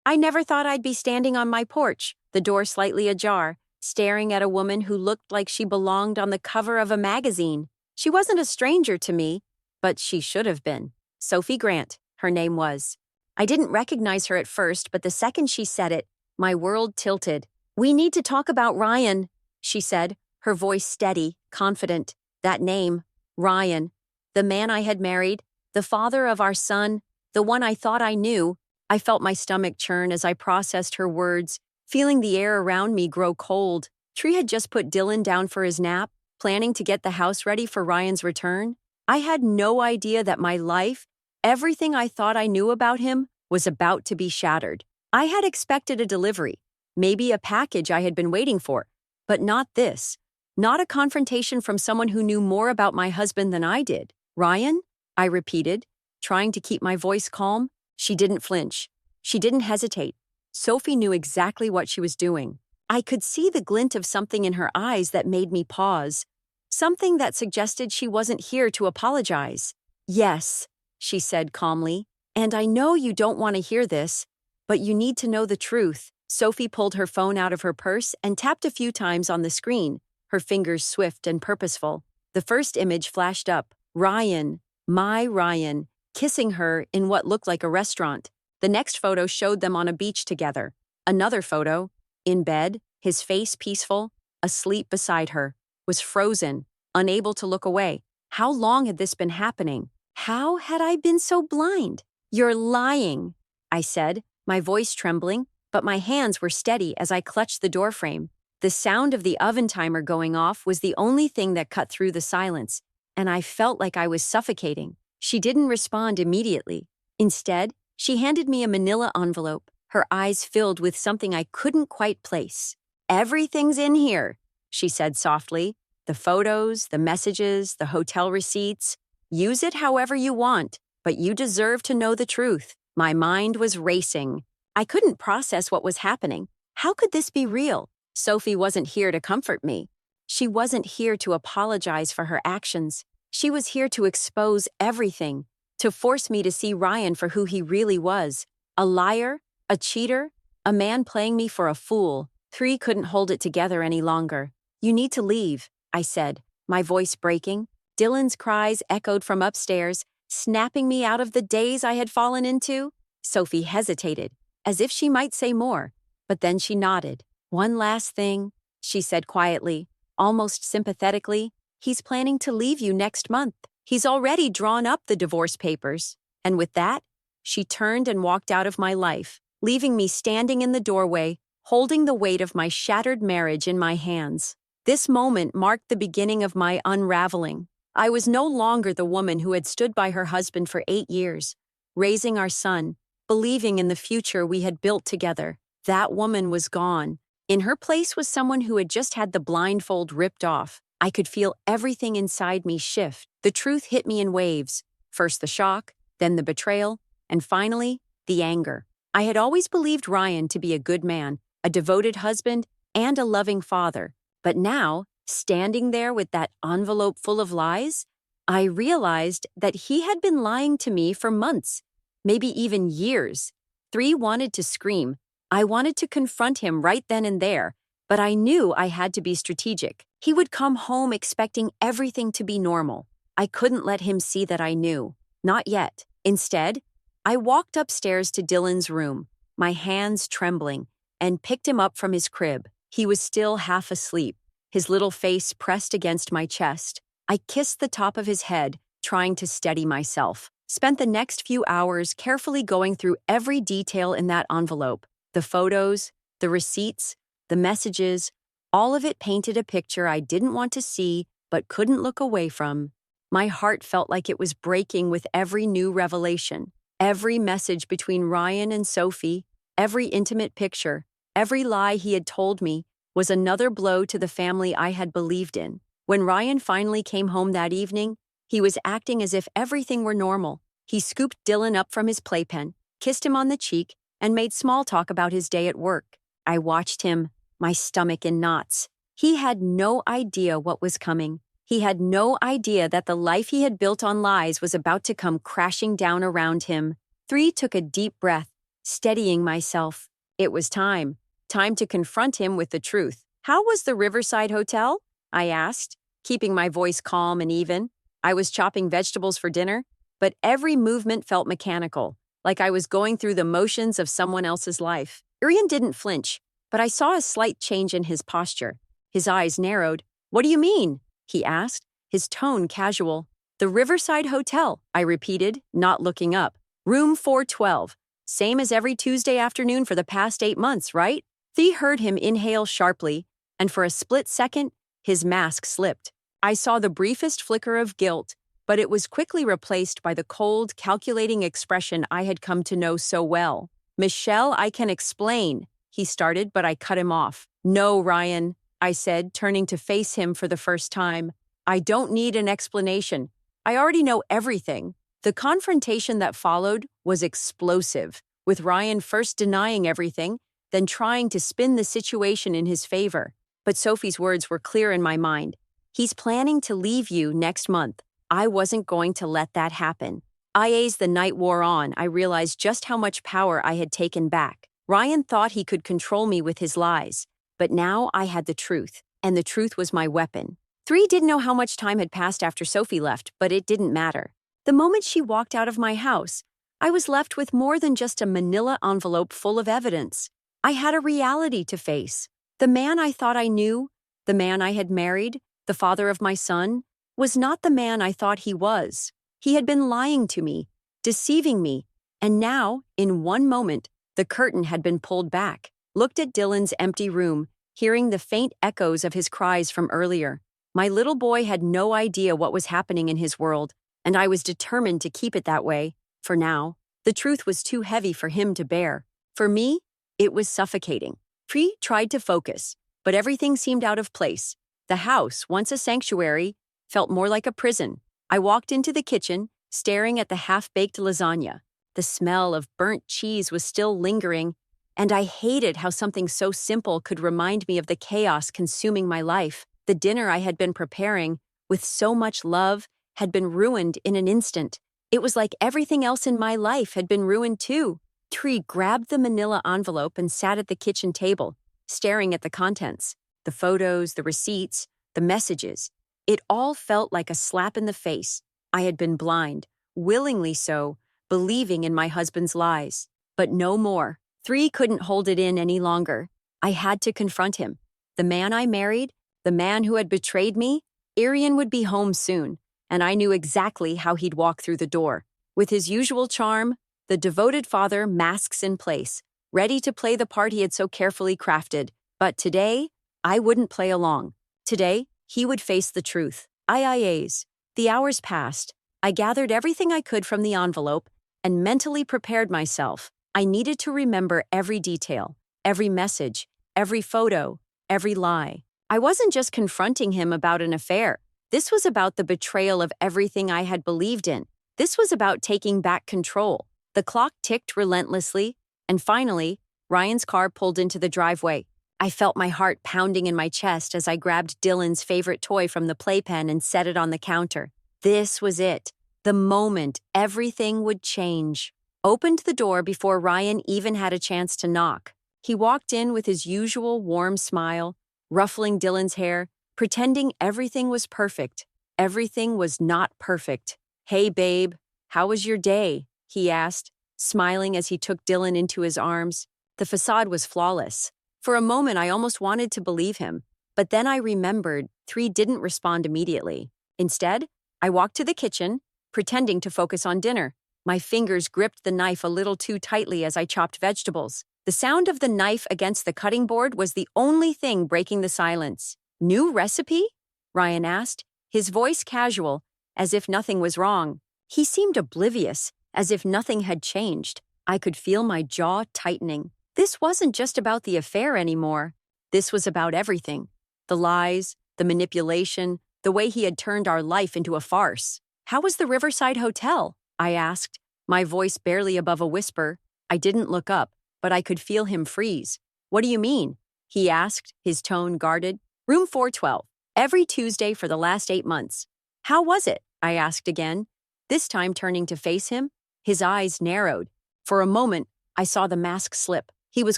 I never thought I'd be standing on my porch, the door slightly ajar, staring at a woman who looked like she belonged on the cover of a magazine. She wasn't a stranger to me, but she should have been. Sophie Grant, her name was. I didn't recognize her at first, but the second she said it, my world tilted. "We need to talk about Ryan," she said, her voice steady, confident. That name, Ryan, the man I had married, the father of our son, the one I thought I knew. I felt my stomach churn as I processed her words, feeling the air around me grow cold. Tree had just put Dylan down for his nap, planning to get the house ready for Ryan's return. I had no idea that my life, everything I thought I knew about him, was about to be shattered. I had expected a delivery, maybe a package I had been waiting for, but not this. Not a confrontation from someone who knew more about my husband than I did. "Ryan?" I repeated, trying to keep my voice calm. She didn't flinch. She didn't hesitate. Sophie knew exactly what she was doing. I could see the glint of something in her eyes that made me pause. Something that suggested she wasn't here to apologize. "Yes," she said calmly, "and I know you don't want to hear this, but you need to know the truth." Sophie pulled her phone out of her purse and tapped a few times on the screen, her fingers swift and purposeful. The first image flashed up. Ryan, my Ryan, kissing her in what looked like a restaurant. The next photo showed them on a beach together. Another photo, in bed, his face peaceful, asleep beside her, was frozen, unable to look away. How long had this been happening? How had I been so blind? "You're lying," I said, my voice trembling, but my hands were steady as I clutched the doorframe. The sound of the oven timer going off was the only thing that cut through the silence, and I felt like I was suffocating. She didn't respond immediately. Instead, she handed me a manila envelope, her eyes filled with something I couldn't quite place. "Everything's in here," she said softly. "The photos, the messages, the hotel receipts. Use it however you want, but you deserve to know the truth." My mind was racing. I couldn't process what was happening. How could this be real? Sophie wasn't here to comfort me. She wasn't here to apologize for her actions. She was here to expose everything, to force me to see Ryan for who he really was. A liar, a cheater, a man playing me for a fool. Three couldn't hold it together any longer. "You need to leave," I said, my voice breaking. Dylan's cries echoed from upstairs, snapping me out of the daze I had fallen into. Sophie hesitated, as if she might say more, but then she nodded. "One last thing," she said quietly, almost sympathetically. "He's planning to leave you next month. He's already drawn up the divorce papers." And with that, she turned and walked out of my life, leaving me standing in the doorway, holding the weight of my shattered marriage in my hands. This moment marked the beginning of my unraveling. I was no longer the woman who had stood by her husband for 8 years, raising our son, believing in the future we had built together. That woman was gone. In her place was someone who had just had the blindfold ripped off. I could feel everything inside me shift. The truth hit me in waves. First the shock, then the betrayal, and finally, the anger. I had always believed Ryan to be a good man, a devoted husband, and a loving father. But now, standing there with that envelope full of lies, I realized that he had been lying to me for months, maybe even years. Three wanted to scream. I wanted to confront him right then and there, but I knew I had to be strategic. He would come home expecting everything to be normal. I couldn't let him see that I knew. Not yet. Instead, I walked upstairs to Dylan's room, my hands trembling, and picked him up from his crib. He was still half asleep, his little face pressed against my chest. I kissed the top of his head, trying to steady myself. Spent the next few hours carefully going through every detail in that envelope. The photos, the receipts, the messages, all of it painted a picture I didn't want to see but couldn't look away from. My heart felt like it was breaking with every new revelation. Every message between Ryan and Sophie, every intimate picture, every lie he had told me was another blow to the family I had believed in. When Ryan finally came home that evening, he was acting as if everything were normal. He scooped Dylan up from his playpen, kissed him on the cheek, and made small talk about his day at work. I watched him, my stomach in knots. He had no idea what was coming. He had no idea that the life he had built on lies was about to come crashing down around him. Three took a deep breath, steadying myself. It was time. Time to confront him with the truth. "How was the Riverside Hotel?" I asked, keeping my voice calm and even. I was chopping vegetables for dinner, but every movement felt mechanical, like I was going through the motions of someone else's life. Irian didn't flinch, but I saw a slight change in his posture. His eyes narrowed. "What do you mean?" he asked, his tone casual. "The Riverside Hotel," I repeated, not looking up. "Room 412. Same as every Tuesday afternoon for the past 8 months, right?" Thea heard him inhale sharply, and for a split second, his mask slipped. I saw the briefest flicker of guilt, but it was quickly replaced by the cold, calculating expression I had come to know so well. "Michelle, I can explain," he started, but I cut him off. "No, Ryan," I said, turning to face him for the first time. "I don't need an explanation. I already know everything." The confrontation that followed was explosive, with Ryan first denying everything, then trying to spin the situation in his favor. But Sophie's words were clear in my mind. "He's planning to leave you next month." I wasn't going to let that happen. As the night wore on, I realized just how much power I had taken back. Ryan thought he could control me with his lies, but now I had the truth, and the truth was my weapon. 3 didn't know how much time had passed after Sophie left, but it didn't matter. The moment she walked out of my house, I was left with more than just a manila envelope full of evidence. I had a reality to face. The man I thought I knew, the man I had married, the father of my son, was not the man I thought he was. He had been lying to me, deceiving me, and now, in one moment, the curtain had been pulled back. Looked at Dylan's empty room, hearing the faint echoes of his cries from earlier. My little boy had no idea what was happening in his world, and I was determined to keep it that way, for now. The truth was too heavy for him to bear. For me, it was suffocating. Pri tried to focus, but everything seemed out of place. The house, once a sanctuary, felt more like a prison. I walked into the kitchen, staring at the half-baked lasagna. The smell of burnt cheese was still lingering, and I hated how something so simple could remind me of the chaos consuming my life. The dinner I had been preparing, with so much love, had been ruined in an instant. It was like everything else in my life had been ruined too. Tree grabbed the manila envelope and sat at the kitchen table, staring at the contents. The photos, the receipts, the messages. It all felt like a slap in the face. I had been blind, willingly so, believing in my husband's lies. But no more. 3 couldn't hold it in any longer. I had to confront him. The man I married, the man who had betrayed me, Irian would be home soon, and I knew exactly how he'd walk through the door. With his usual charm, the devoted father masks in place, ready to play the part he had so carefully crafted. But today, I wouldn't play along. Today, he would face the truth. IIAs. The hours passed. I gathered everything I could from the envelope and mentally prepared myself. I needed to remember every detail, every message, every photo, every lie. I wasn't just confronting him about an affair. This was about the betrayal of everything I had believed in. This was about taking back control. The clock ticked relentlessly, and finally, Ryan's car pulled into the driveway. I felt my heart pounding in my chest as I grabbed Dylan's favorite toy from the playpen and set it on the counter. This was it. The moment everything would change. Opened the door before Ryan even had a chance to knock. He walked in with his usual warm smile, ruffling Dylan's hair, pretending everything was perfect. Everything was not perfect. "Hey, babe, how was your day?" he asked, smiling as he took Dylan into his arms. The facade was flawless. For a moment, I almost wanted to believe him, but then I remembered 3 didn't respond immediately. Instead, I walked to the kitchen, pretending to focus on dinner. My fingers gripped the knife a little too tightly as I chopped vegetables. The sound of the knife against the cutting board was the only thing breaking the silence. "New recipe?" Ryan asked, his voice casual, as if nothing was wrong. He seemed oblivious, as if nothing had changed. I could feel my jaw tightening. This wasn't just about the affair anymore. This was about everything. The lies, the manipulation, the way he had turned our life into a farce. "How was the Riverside Hotel?" I asked, my voice barely above a whisper. I didn't look up, but I could feel him freeze. "What do you mean?" he asked, his tone guarded. "Room 412, every Tuesday for the last 8 months. "How was it?" I asked again, this time turning to face him. His eyes narrowed. For a moment, I saw the mask slip. He was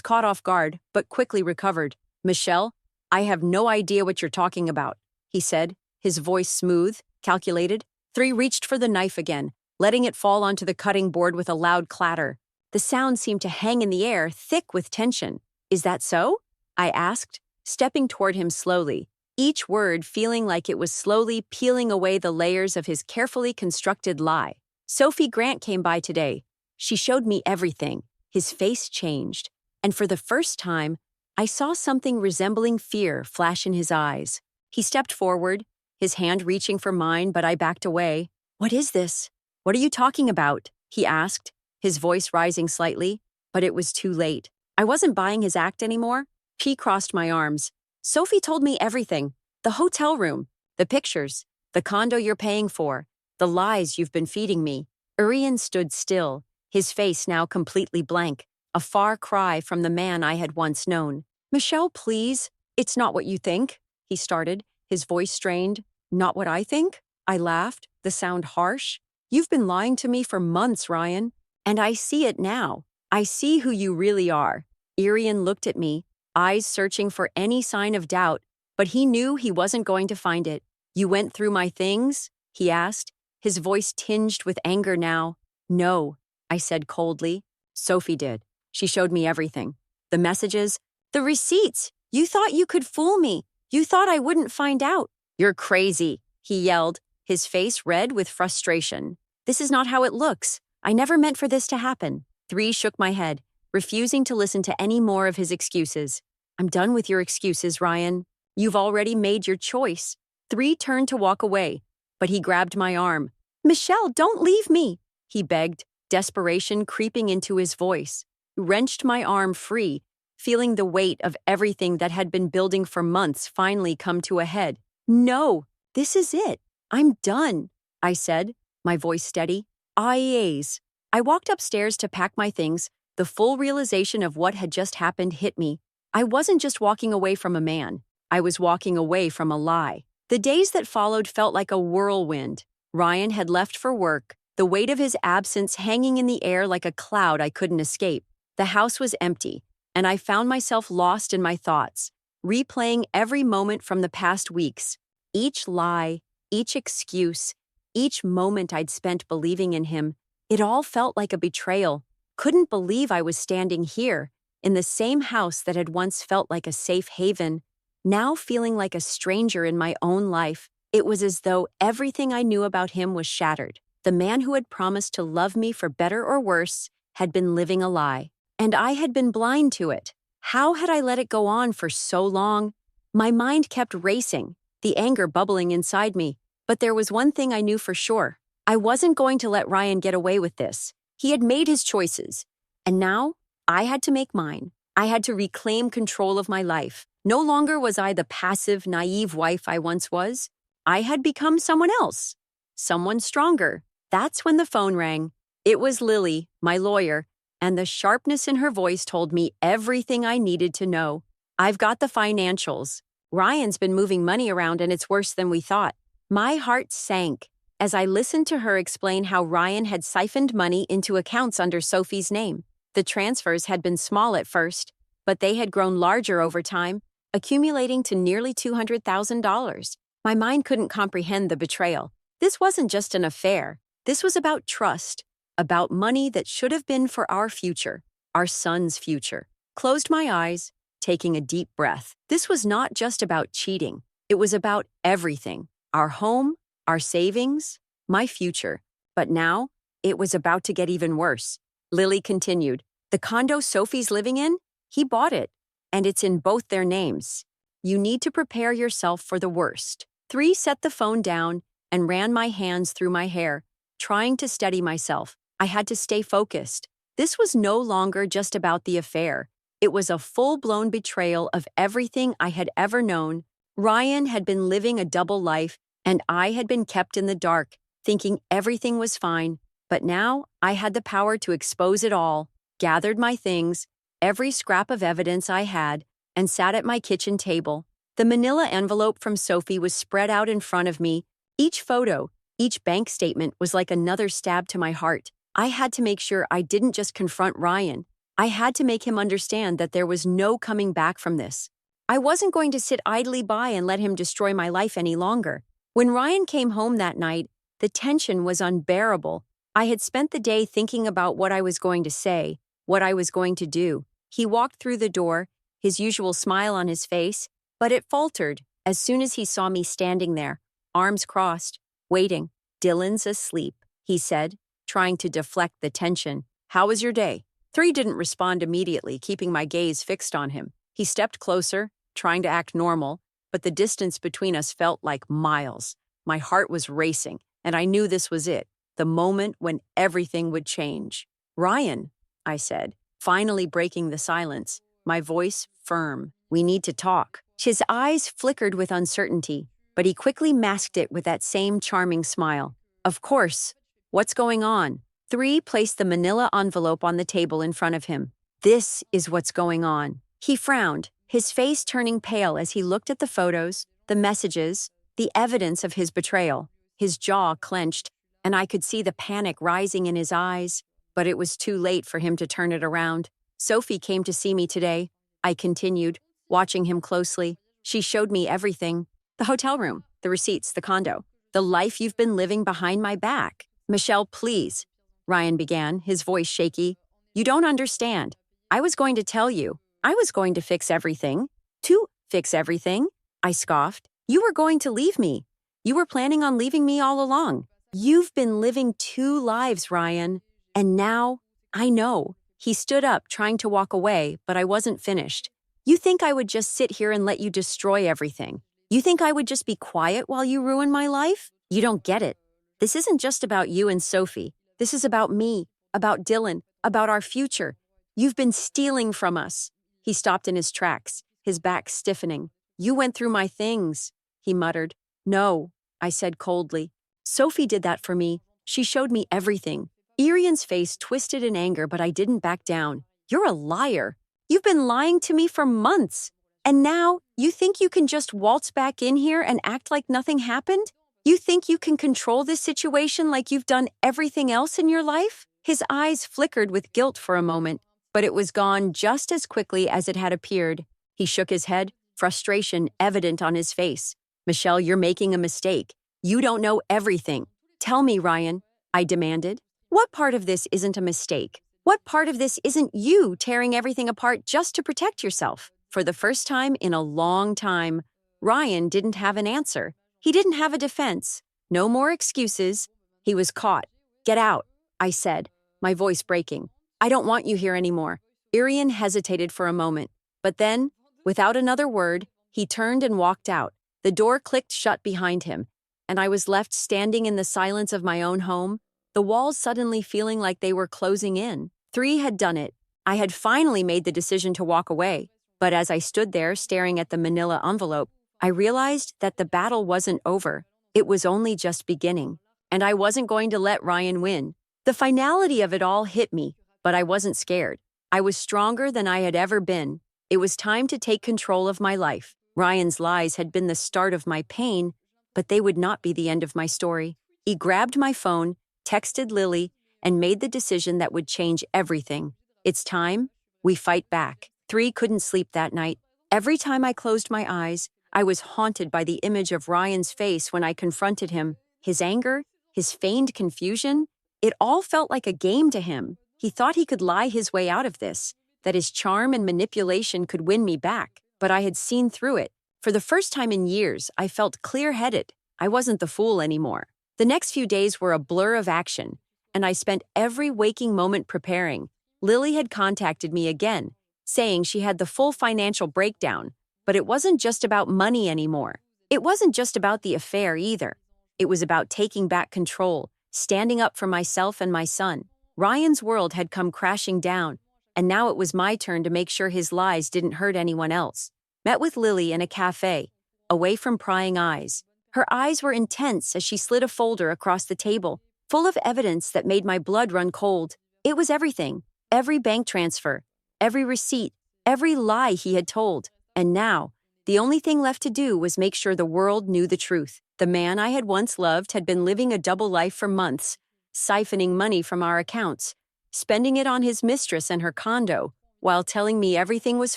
caught off guard, but quickly recovered. Michelle, I have no idea what you're talking about, he said, his voice smooth, calculated. 3 reached for the knife again, letting it fall onto the cutting board with a loud clatter. The sound seemed to hang in the air, thick with tension. Is that so? I asked, stepping toward him slowly, each word feeling like it was slowly peeling away the layers of his carefully constructed lie. Sophie Grant came by today. She showed me everything. His face changed, and for the first time, I saw something resembling fear flash in his eyes. He stepped forward, his hand reaching for mine, but I backed away. What is this? What are you talking about? He asked, his voice rising slightly, but it was too late. I wasn't buying his act anymore. He crossed my arms. Sophie told me everything. The hotel room, the pictures, the condo you're paying for, the lies you've been feeding me. Urian stood still, his face now completely blank, a far cry from the man I had once known. Michelle, please. It's not what you think, he started, his voice strained. Not what I think? I laughed, the sound harsh. You've been lying to me for months, Ryan. And I see it now. I see who you really are. Urian looked at me, eyes searching for any sign of doubt, but he knew he wasn't going to find it. You went through my things? He asked, his voice tinged with anger now. No, I said coldly. Sophie did. She showed me everything. The messages, the receipts. You thought you could fool me. You thought I wouldn't find out. You're crazy, he yelled, his face red with frustration. This is not how it looks. I never meant for this to happen. 3 shook my head, refusing to listen to any more of his excuses. I'm done with your excuses, Ryan. You've already made your choice. 3 turned to walk away, but he grabbed my arm. Michelle, don't leave me, he begged, desperation creeping into his voice. He wrenched my arm free, feeling the weight of everything that had been building for months finally come to a head. No, this is it. I'm done, I said, my voice steady. IEAs. I walked upstairs to pack my things. The full realization of what had just happened hit me. I wasn't just walking away from a man. I was walking away from a lie. The days that followed felt like a whirlwind. Ryan had left for work, the weight of his absence hanging in the air like a cloud I couldn't escape. The house was empty, and I found myself lost in my thoughts, replaying every moment from the past weeks. Each lie, each excuse, each moment I'd spent believing in him, it all felt like a betrayal. Couldn't believe I was standing here, in the same house that had once felt like a safe haven, now feeling like a stranger in my own life. It was as though everything I knew about him was shattered. The man who had promised to love me for better or worse had been living a lie, and I had been blind to it. How had I let it go on for so long? My mind kept racing, the anger bubbling inside me, but there was one thing I knew for sure. I wasn't going to let Ryan get away with this. He had made his choices, and now I had to make mine. I had to reclaim control of my life. No longer was I the passive, naive wife I once was. I had become someone else, someone stronger. That's when the phone rang. It was Lily, my lawyer, and the sharpness in her voice told me everything I needed to know. I've got the financials. Ryan's been moving money around and it's worse than we thought. My heart sank as I listened to her explain how Ryan had siphoned money into accounts under Sophie's name. The transfers had been small at first, but they had grown larger over time, accumulating to nearly $200,000. My mind couldn't comprehend the betrayal. This wasn't just an affair. This was about trust, about money that should have been for our future, our son's future. Closed my eyes, taking a deep breath. This was not just about cheating. It was about everything. Our home, our savings, my future. But now, it was about to get even worse. Lily continued. The condo Sophie's living in? He bought it, and it's in both their names. You need to prepare yourself for the worst. 3 set the phone down and ran my hands through my hair, trying to steady myself. I had to stay focused. This was no longer just about the affair. It was a full-blown betrayal of everything I had ever known. Ryan had been living a double life, and I had been kept in the dark, thinking everything was fine. But now I had the power to expose it all, gathered my things, every scrap of evidence I had, and sat at my kitchen table. The manila envelope from Sophie was spread out in front of me. Each photo, each bank statement was like another stab to my heart. I had to make sure I didn't just confront Ryan. I had to make him understand that there was no coming back from this. I wasn't going to sit idly by and let him destroy my life any longer. When Ryan came home that night, the tension was unbearable. I had spent the day thinking about what I was going to say, what I was going to do. He walked through the door, his usual smile on his face, but it faltered as soon as he saw me standing there, arms crossed, waiting. "Dylan's asleep," he said, trying to deflect the tension. "How was your day?" 3 didn't respond immediately, keeping my gaze fixed on him. He stepped closer, trying to act normal, but the distance between us felt like miles. My heart was racing, and I knew this was it, the moment when everything would change. "Ryan," I said, finally breaking the silence, my voice firm. "We need to talk." His eyes flickered with uncertainty, but he quickly masked it with that same charming smile. "Of course. What's going on?" 3 placed the manila envelope on the table in front of him. "This is what's going on." He frowned, his face turning pale as he looked at the photos, the messages, the evidence of his betrayal. His jaw clenched, and I could see the panic rising in his eyes, but it was too late for him to turn it around. "Sophie came to see me today," I continued, watching him closely. "She showed me everything. The hotel room, the receipts, the condo, the life you've been living behind my back." "Michelle, please," Ryan began, his voice shaky. "You don't understand. I was going to tell you. I was going to fix everything." "To fix everything?" I scoffed. "You were going to leave me. You were planning on leaving me all along. You've been living 2 lives, Ryan. And now, I know." He stood up, trying to walk away, but I wasn't finished. "You think I would just sit here and let you destroy everything? You think I would just be quiet while you ruin my life? You don't get it. This isn't just about you and Sophie. This is about me, about Dylan, about our future. You've been stealing from us." He stopped in his tracks, his back stiffening. "You went through my things," he muttered. "No," I said coldly. "Sophie did that for me. She showed me everything." Irian's face twisted in anger, but I didn't back down. "You're a liar. You've been lying to me for months. And now, you think you can just waltz back in here and act like nothing happened? You think you can control this situation like you've done everything else in your life?" His eyes flickered with guilt for a moment, but it was gone just as quickly as it had appeared. He shook his head, frustration evident on his face. "Michelle, you're making a mistake. You don't know everything. Tell me, Ryan," I demanded. "What part of this isn't a mistake? What part of this isn't you tearing everything apart just to protect yourself?" For the first time in a long time, Ryan didn't have an answer. He didn't have a defense. No more excuses. He was caught. "Get out," I said, my voice breaking. "I don't want you here anymore." Irian hesitated for a moment, but then, without another word, he turned and walked out. The door clicked shut behind him, and I was left standing in the silence of my own home, the walls suddenly feeling like they were closing in. 3 had done it. I had finally made the decision to walk away, but as I stood there staring at the manila envelope, I realized that the battle wasn't over. It was only just beginning, and I wasn't going to let Ryan win. The finality of it all hit me, but I wasn't scared. I was stronger than I had ever been. It was time to take control of my life. Ryan's lies had been the start of my pain, but they would not be the end of my story. He grabbed my phone, texted Lily, and made the decision that would change everything. "It's time. We fight back." 3 couldn't sleep that night. Every time I closed my eyes, I was haunted by the image of Ryan's face when I confronted him. His anger, his feigned confusion, it all felt like a game to him. He thought he could lie his way out of this, that his charm and manipulation could win me back. But I had seen through it. For the first time in years, I felt clear-headed. I wasn't the fool anymore. The next few days were a blur of action, and I spent every waking moment preparing. Lily had contacted me again, saying she had the full financial breakdown, but it wasn't just about money anymore. It wasn't just about the affair either. It was about taking back control, standing up for myself and my son. Ryan's world had come crashing down, and now it was my turn to make sure his lies didn't hurt anyone else. Met with Lily in a cafe, away from prying eyes. Her eyes were intense as she slid a folder across the table, full of evidence that made my blood run cold. It was everything, every bank transfer, every receipt, every lie he had told. And now, the only thing left to do was make sure the world knew the truth. The man I had once loved had been living a double life for months, siphoning money from our accounts, spending it on his mistress and her condo, while telling me everything was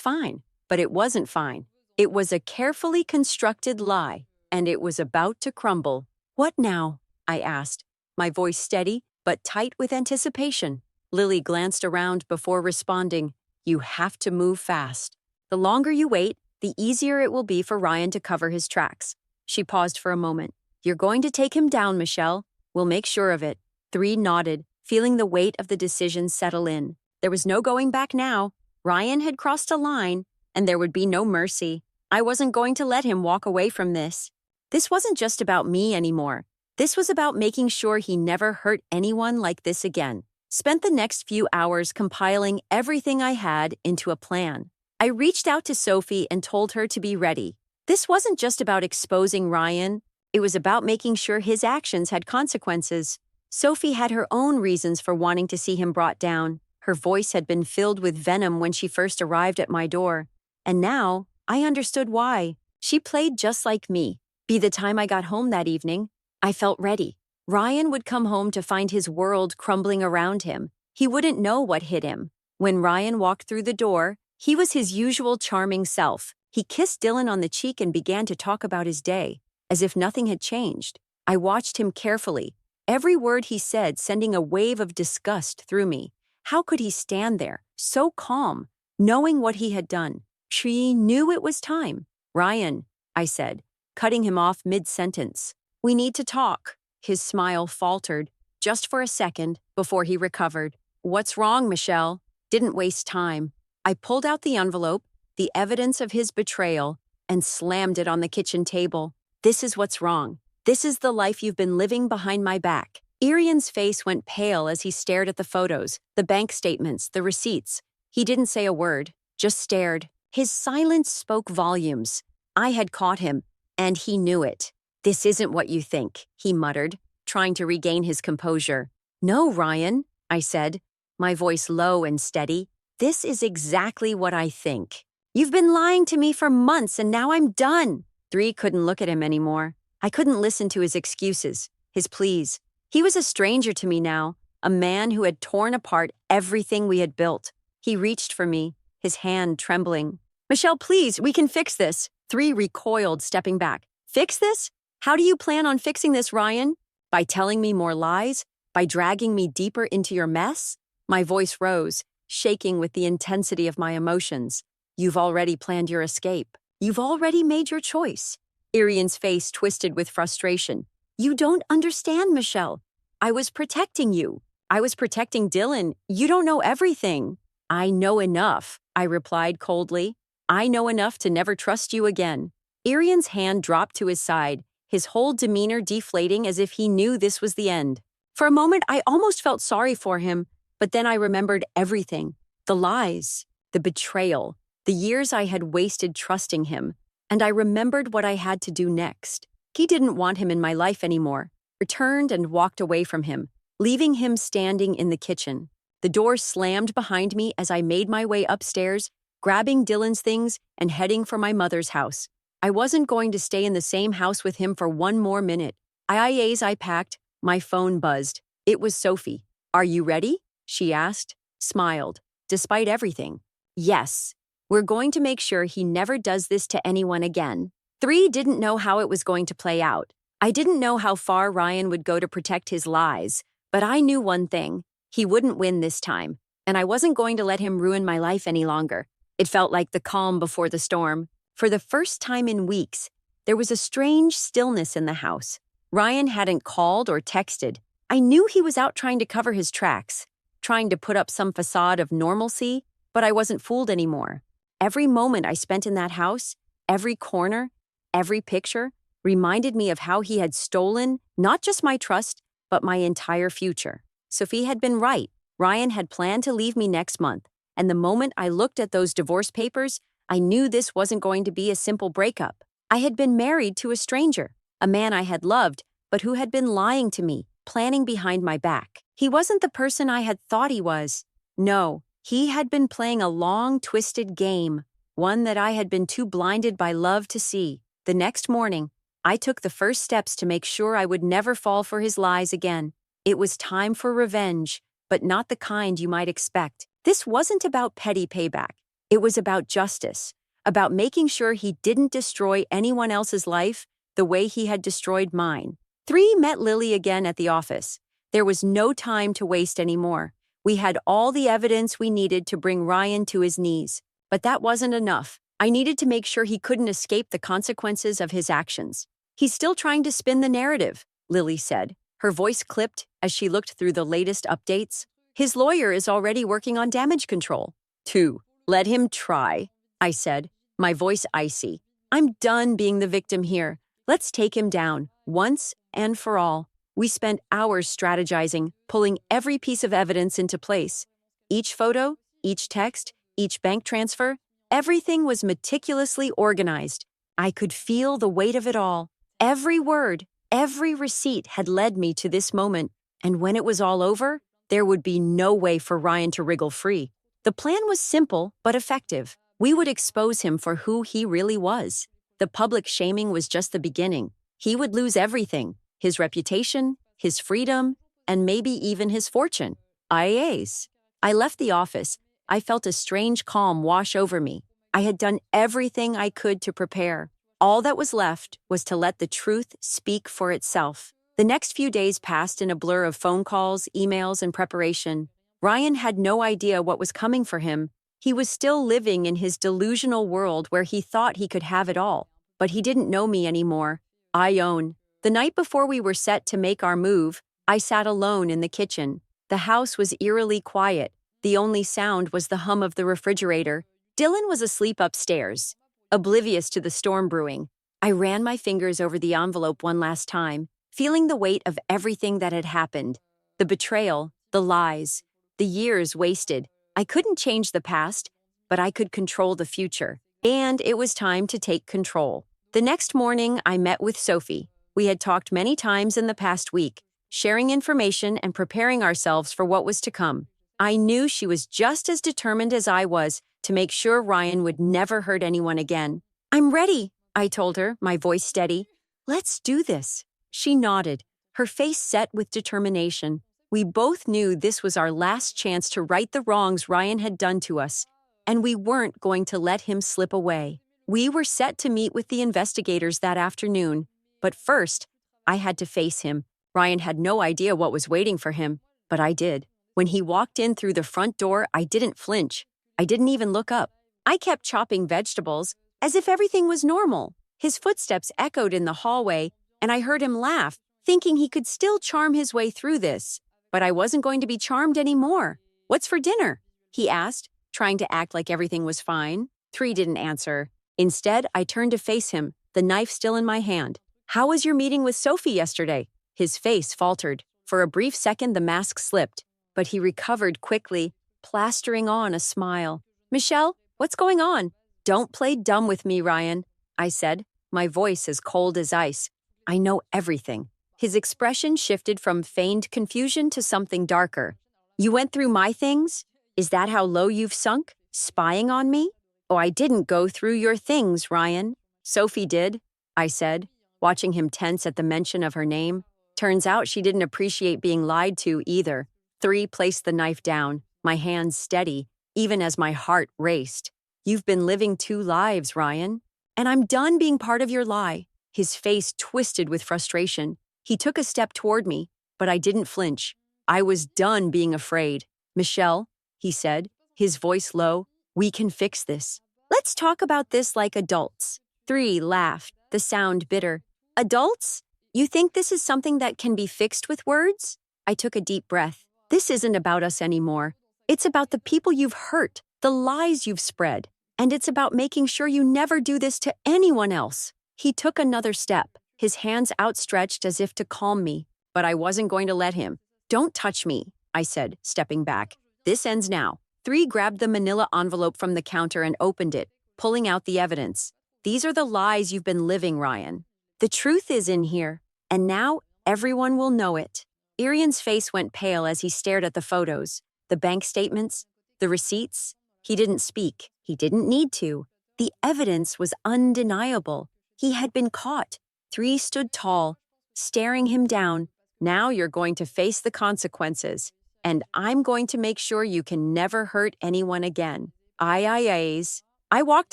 fine. But it wasn't fine. It was a carefully constructed lie, and it was about to crumble. What now? I asked, my voice steady but tight with anticipation. Lily glanced around before responding, "You have to move fast. The longer you wait, the easier it will be for Ryan to cover his tracks." She paused for a moment. "You're going to take him down, Michelle. We'll make sure of it." 3 nodded, feeling the weight of the decision settle in. There was no going back now. Ryan had crossed a line, and there would be no mercy. I wasn't going to let him walk away from this. This wasn't just about me anymore. This was about making sure he never hurt anyone like this again. Spent the next few hours compiling everything I had into a plan. I reached out to Sophie and told her to be ready. This wasn't just about exposing Ryan. It was about making sure his actions had consequences. Sophie had her own reasons for wanting to see him brought down. Her voice had been filled with venom when she first arrived at my door. And now, I understood why. She played just like me. By the time I got home that evening, I felt ready. Ryan would come home to find his world crumbling around him. He wouldn't know what hit him. When Ryan walked through the door, he was his usual charming self. He kissed Dylan on the cheek and began to talk about his day, as if nothing had changed. I watched him carefully, every word he said sending a wave of disgust through me. How could he stand there, so calm, knowing what he had done? She knew it was time. "Ryan," I said, cutting him off mid-sentence. "We need to talk." His smile faltered, just for a second, before he recovered. "What's wrong, Michelle?" Didn't waste time. I pulled out the envelope, the evidence of his betrayal, and slammed it on the kitchen table. "This is what's wrong. This is the life you've been living behind my back." Irian's face went pale as he stared at the photos, the bank statements, the receipts. He didn't say a word, just stared. His silence spoke volumes. I had caught him, and he knew it. "This isn't what you think," he muttered, trying to regain his composure. "No, Ryan," I said, my voice low and steady. "This is exactly what I think. You've been lying to me for months, and now I'm done." 3 couldn't look at him anymore. I couldn't listen to his excuses, his pleas. He was a stranger to me now, a man who had torn apart everything we had built. He reached for me, his hand trembling. "Michelle, please, we can fix this." 3 recoiled, stepping back. "Fix this? How do you plan on fixing this, Ryan? By telling me more lies? By dragging me deeper into your mess?" My voice rose, shaking with the intensity of my emotions. "You've already planned your escape. You've already made your choice." Irian's face twisted with frustration. "You don't understand, Michelle. I was protecting you. I was protecting Dylan. You don't know everything." "I know enough," I replied coldly. "I know enough to never trust you again." Irian's hand dropped to his side, his whole demeanor deflating as if he knew this was the end. For a moment, I almost felt sorry for him, but then I remembered everything. The lies, the betrayal, the years I had wasted trusting him, and I remembered what I had to do next. He didn't want him in my life anymore. Returned and walked away from him, leaving him standing in the kitchen. The door slammed behind me as I made my way upstairs, grabbing Dylan's things and heading for my mother's house. I wasn't going to stay in the same house with him for one more minute. As I packed, my phone buzzed. It was Sophie. "Are you ready?" she asked, smiled. "Despite everything." "Yes. We're going to make sure he never does this to anyone again." 3 didn't know how it was going to play out. I didn't know how far Ryan would go to protect his lies, but I knew one thing. He wouldn't win this time, and I wasn't going to let him ruin my life any longer. It felt like the calm before the storm. For the first time in weeks, there was a strange stillness in the house. Ryan hadn't called or texted. I knew he was out trying to cover his tracks, trying to put up some facade of normalcy, but I wasn't fooled anymore. Every moment I spent in that house, every corner, every picture, reminded me of how he had stolen not just my trust, but my entire future. Sophie had been right. Ryan had planned to leave me next month, and the moment I looked at those divorce papers, I knew this wasn't going to be a simple breakup. I had been married to a stranger, a man I had loved, but who had been lying to me, planning behind my back. He wasn't the person I had thought he was. No, he had been playing a long, twisted game, one that I had been too blinded by love to see. The next morning, I took the first steps to make sure I would never fall for his lies again. It was time for revenge, but not the kind you might expect. This wasn't about petty payback. It was about justice, about making sure he didn't destroy anyone else's life the way he had destroyed mine. 3 met Lily again at the office. There was no time to waste anymore. We had all the evidence we needed to bring Ryan to his knees. But that wasn't enough. I needed to make sure he couldn't escape the consequences of his actions. He's still trying to spin the narrative, Lily said. Her voice clipped as she looked through the latest updates. His lawyer is already working on damage control. 2. Let him try, I said, my voice icy. I'm done being the victim here. Let's take him down, once and for all. We spent hours strategizing, pulling every piece of evidence into place. Each photo, each text, each bank transfer, everything was meticulously organized. I could feel the weight of it all. Every word, every receipt had led me to this moment, and when it was all over, there would be no way for Ryan to wriggle free. The plan was simple but effective. We would expose him for who he really was. The public shaming was just the beginning. He would lose everything: his reputation, his freedom, and maybe even his fortune. IAs. I left the office. I felt a strange calm wash over me. I had done everything I could to prepare. All that was left was to let the truth speak for itself. The next few days passed in a blur of phone calls, emails, and preparation. Ryan had no idea what was coming for him. He was still living in his delusional world where he thought he could have it all. But he didn't know me anymore. I own. The night before we were set to make our move, I sat alone in the kitchen. The house was eerily quiet. The only sound was the hum of the refrigerator. Dylan was asleep upstairs, oblivious to the storm brewing. I ran my fingers over the envelope one last time, feeling the weight of everything that had happened. The betrayal, the lies, the years wasted. I couldn't change the past, but I could control the future. And it was time to take control. The next morning, I met with Sophie. We had talked many times in the past week, sharing information and preparing ourselves for what was to come. I knew she was just as determined as I was to make sure Ryan would never hurt anyone again. I'm ready, I told her, my voice steady. Let's do this. She nodded, her face set with determination. We both knew this was our last chance to right the wrongs Ryan had done to us, and we weren't going to let him slip away. We were set to meet with the investigators that afternoon, but first, I had to face him. Ryan had no idea what was waiting for him, but I did. When he walked in through the front door, I didn't flinch. I didn't even look up. I kept chopping vegetables, as if everything was normal. His footsteps echoed in the hallway, and I heard him laugh, thinking he could still charm his way through this. But I wasn't going to be charmed anymore. What's for dinner? He asked, trying to act like everything was fine. 3 didn't answer. Instead, I turned to face him, the knife still in my hand. How was your meeting with Sophie yesterday? His face faltered. For a brief second, the mask slipped, but he recovered quickly, plastering on a smile. Michelle, what's going on? Don't play dumb with me, Ryan, I said, my voice as cold as ice. I know everything. His expression shifted from feigned confusion to something darker. You went through my things? Is that how low you've sunk? Spying on me? Oh, I didn't go through your things, Ryan. Sophie did, I said, watching him tense at the mention of her name. Turns out she didn't appreciate being lied to either. 3 placed the knife down, my hands steady, even as my heart raced. You've been living 2 lives, Ryan. And I'm done being part of your lie. His face twisted with frustration. He took a step toward me, but I didn't flinch. I was done being afraid. Michelle, he said, his voice low, we can fix this. Let's talk about this like adults. 3 laughed, the sound bitter. Adults? You think this is something that can be fixed with words? I took a deep breath. This isn't about us anymore. It's about the people you've hurt, the lies you've spread, and it's about making sure you never do this to anyone else. He took another step, his hands outstretched as if to calm me, but I wasn't going to let him. Don't touch me, I said, stepping back. This ends now. 3 grabbed the manila envelope from the counter and opened it, pulling out the evidence. These are the lies you've been living, Ryan. The truth is in here, and now everyone will know it. Irian's face went pale as he stared at the photos, the bank statements, the receipts. He didn't speak. He didn't need to. The evidence was undeniable. He had been caught. 3 stood tall, staring him down. Now you're going to face the consequences. and I'm going to make sure you can never hurt anyone again. Aye. I walked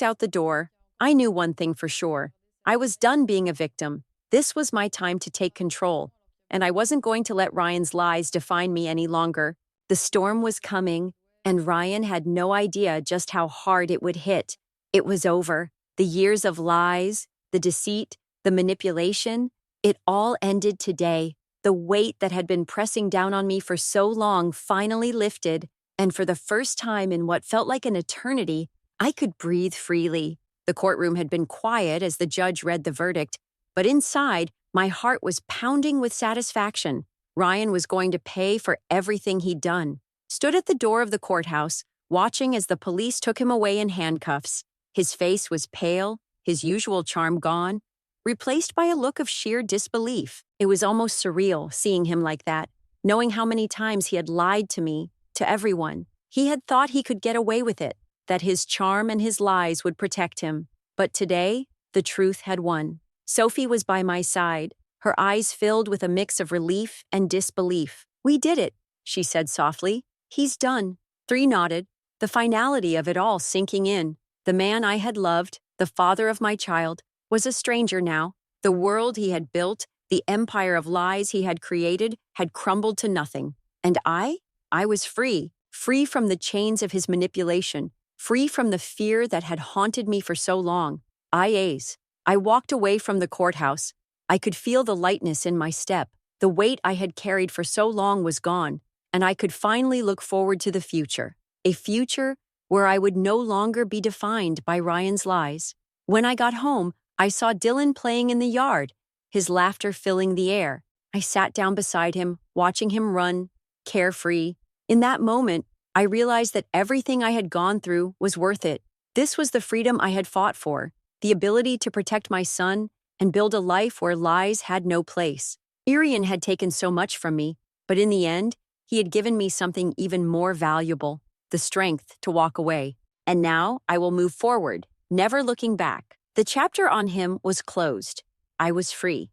out the door. I knew one thing for sure. I was done being a victim. This was my time to take control, and I wasn't going to let Ryan's lies define me any longer. The storm was coming, and Ryan had no idea just how hard it would hit. It was over. The years of lies, the deceit, the manipulation, it all ended today. The weight that had been pressing down on me for so long finally lifted, and for the first time in what felt like an eternity, I could breathe freely. The courtroom had been quiet as the judge read the verdict, but inside, my heart was pounding with satisfaction. Ryan was going to pay for everything he'd done. Stood at the door of the courthouse, watching as the police took him away in handcuffs. His face was pale, his usual charm gone, replaced by a look of sheer disbelief. It was almost surreal seeing him like that, knowing how many times he had lied to me, to everyone. He had thought he could get away with it, that his charm and his lies would protect him. But today, the truth had won. Sophie was by my side, her eyes filled with a mix of relief and disbelief. "We did it," she said softly. "He's done." Three nodded, the finality of it all sinking in. The man I had loved, the father of my child, was a stranger now. The world he had built, the empire of lies he had created, had crumbled to nothing. And I was free, free from the chains of his manipulation, free from the fear that had haunted me for so long. I walked away from the courthouse. I could feel the lightness in my step. The weight I had carried for so long was gone, and I could finally look forward to the future. A future where I would no longer be defined by Ryan's lies. When I got home, I saw Dylan playing in the yard, his laughter filling the air. I sat down beside him, watching him run, carefree. In that moment, I realized that everything I had gone through was worth it. This was the freedom I had fought for, the ability to protect my son and build a life where lies had no place. Irian had taken so much from me, but in the end, he had given me something even more valuable, the strength to walk away. And now I will move forward, never looking back. The chapter on him was closed. I was free.